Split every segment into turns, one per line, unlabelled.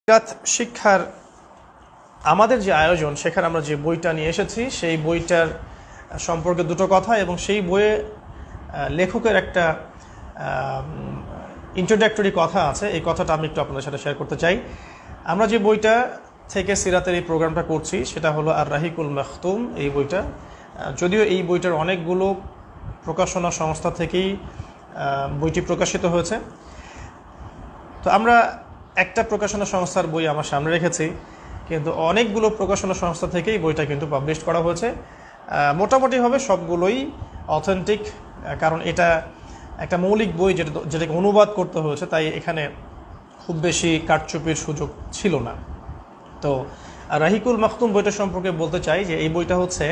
সিরাত শিক্ষার আমাদের যে আয়োজন সেখানে আমরা যে বইটা নিয়ে এসেছি সেই বইটার সম্পর্কে দুটো কথা এবং সেই বইয়ে লেখকের একটা ইন্ট্রোডাক্টরি কথা আছে। এই কথাটা আমি একটু আপনাদের সাথে শেয়ার করতে চাই। আমরা যে বইটা থেকে সিরাতের এই প্রোগ্রামটা করছি সেটা হলো আর রাহিকুল মাখতুম। এই বইটা যদিও এই বইটার অনেকগুলো প্রকাশনা সংস্থা থেকেই বইটি প্রকাশিত হয়েছে, তো আমরা একটা প্রকাশনা সংস্থার বই আমার সামনে রেখেছি, কিন্তু অনেকগুলো প্রকাশনা সংস্থা থেকেই বইটা কিন্তু পাবলিশ করা হয়েছে। মোটামুটিভাবে সবগুলোই অথেন্টিক, কারণ এটা একটা মৌলিক বই যেটাকে অনুবাদ করতে হয়েছে, তাই এখানে খুব বেশি কারচুপির সুযোগ ছিল না। তো রাহিকুল মাখতুম বইটা সম্পর্কে বলতে চাই যে এই বইটা হচ্ছে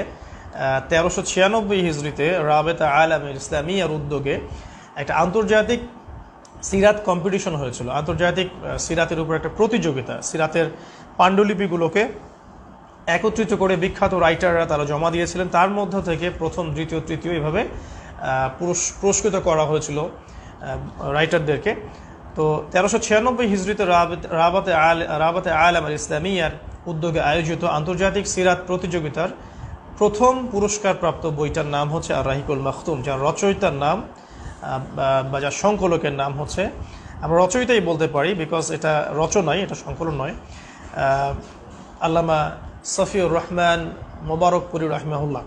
1396 হিজরিতে রাবেতা আলাম ইসলামিয়ার উদ্যোগে একটা আন্তর্জাতিক সিরাত কম্পিটিশন হয়েছিল। আন্তর্জাতিক সিরাতের উপর একটা প্রতিযোগিতা, সিরাতের পাণ্ডুলিপিগুলোকে একত্রিত করে বিখ্যাত রাইটাররা তারা জমা দিয়েছিলেন, তার মধ্য থেকে প্রথম, দ্বিতীয়, তৃতীয় এভাবে পুরস্কৃত করা হয়েছিল রাইটারদেরকে। তো 1396 হিজরিতে রাবাতে আলাম আল ইসলামিয়ার উদ্যোগে আয়োজিত আন্তর্জাতিক সিরাত প্রতিযোগিতার প্রথম পুরস্কারপ্রাপ্ত বইটার নাম হচ্ছে আর রাহিকুল মাখতুম, যার রচয়িতার নাম বা যার সংকলকের নাম হচ্ছে, আমরা রচয়িতাই বলতে পারি বিকজ এটা রচনাই, এটা সংকলন নয়, আল্লামা সফিউর রহমান মোবারকপুরি রাহিমাহুল্লাহ।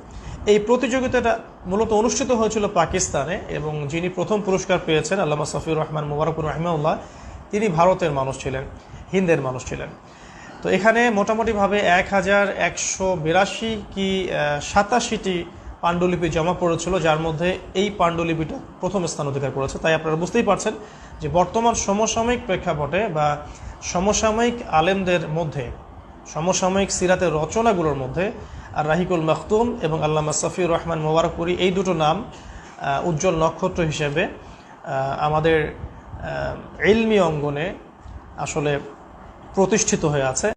এই প্রতিযোগিতাটা মূলত অনুষ্ঠিত হয়েছিল পাকিস্তানে এবং যিনি প্রথম পুরস্কার পেয়েছেন আল্লামা সফিউর রহমান মোবারকপুরি রাহিমাহুল্লাহ, তিনি ভারতের মানুষ ছিলেন, হিন্দের মানুষ ছিলেন। তো এখানে মোটামুটিভাবে 1182 কি 87টি পাণ্ডুলিপি জমা পড়েছিল, যার মধ্যে এই পাণ্ডুলিপিটা প্রথম স্থান অধিকার করেছে। তাই আপনারা বুঝতেই পারছেন যে বর্তমান সমসাময়িক প্রেক্ষাপটে বা সমসাময়িক আলেমদের মধ্যে, সমসাময়িক সিরাতের রচনাগুলোর মধ্যে আর রাহিকুল মাখতুম এবং আল্লামা সফিউর রহমান মোবারকপুরি এই দুটো নাম উজ্জ্বল নক্ষত্র হিসেবে আমাদের ইলমি অঙ্গনে আসলে প্রতিষ্ঠিত হয়ে আছে।